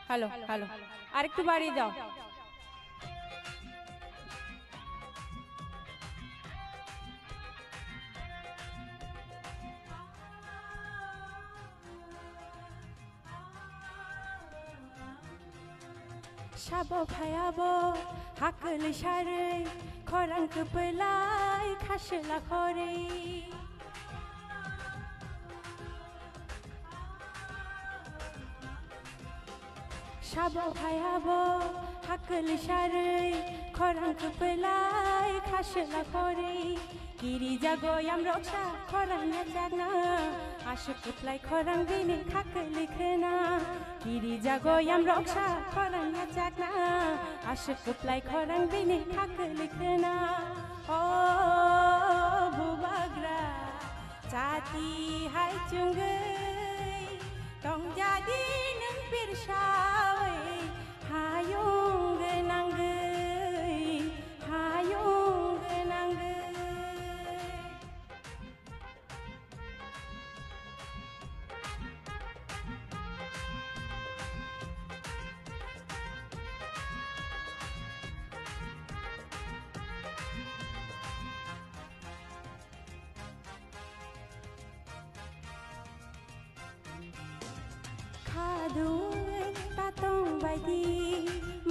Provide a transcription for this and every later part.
Hello hello আরেকটু বাড়িয়ে দাও। Shabo phayabo hakal share khorang pelai khashla khore Shabo phayabo hakal share khorang pelai khashla khore Kiri jago yam roksha khorang jagna ashuk plai khorang bini khakal khna Kiri jago yam roksha khorang jagna ashuk plai khorang bini khakal khna Oh bubagra chati hai chungai tong jadi nang pirsawai hayung nangai hayung nangai Kadui tatong baidi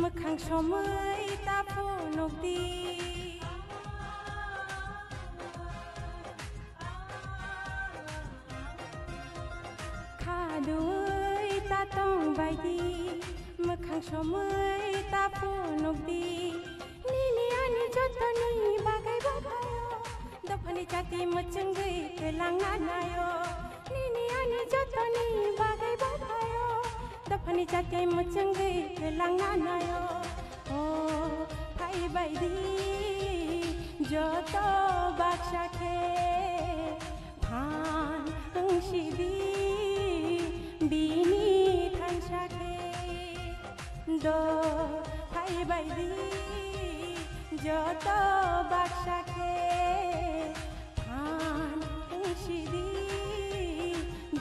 mekhang somai tapo nokdi Kadui tatong baidi mekhang somai tapo nokdi Nini ani jotoni bagai babayo dapani chati mecenggai kelang anayo Nini ani jotoni bagai babayo dapani chati mecenggai kelang anayo Oh hai baidi joto baksha ke bhan angshidi bini thansha ke do hai baidi joto baksha ke bhan angshidi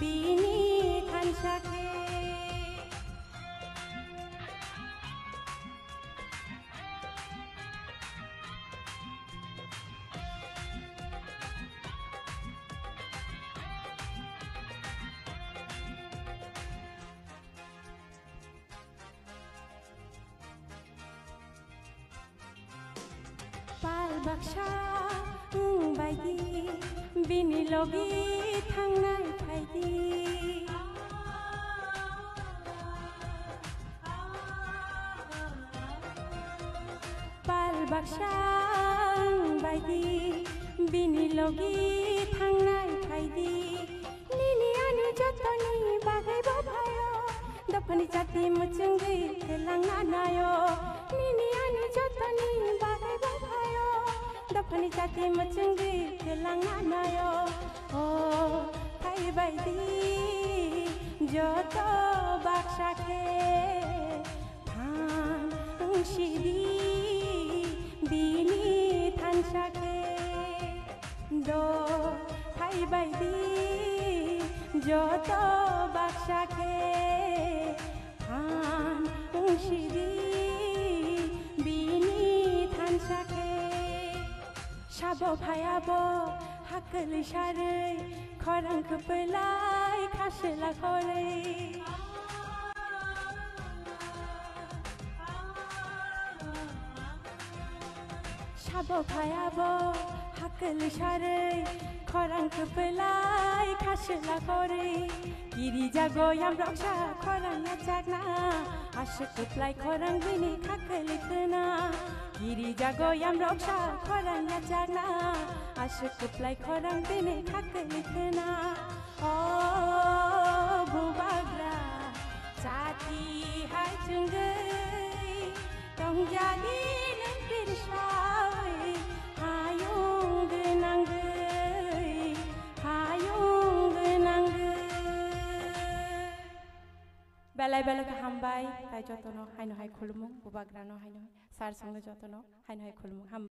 bini thansha ke Pal baksha baidi bini logi thangnai phaidi Pal baksha baidi bini logi thangnai phaidi Nini ani jotoni bagai babayo dapani chati mecenggai kelang anayo Nini ani jotoni bagai babayo dapani chati mecenggai kelang anayo Oh hai baidi joto baksha ke bhan angshidi bini thansha ke do hai baidi joto baksha ke bhan angshidi bini thansha ke Shabo phayabo hakal share khorang pelai khashla khore Shabo phayabo hakal share khorang pelai khashla khore Kiri jago yam roksha khorang jagna ashuk plai khorang bini khakal khna Kiri jago yam roksha khorang jagna ashuk plai khorang bini khakal khna Oh bubagra chati hai chungai tong jadi nang pirsawai hayung nangai hayung nangai belai belai ka hambai tai jotono haino hai khulmung bubagrano haino sar songe jotono haino hai khulmung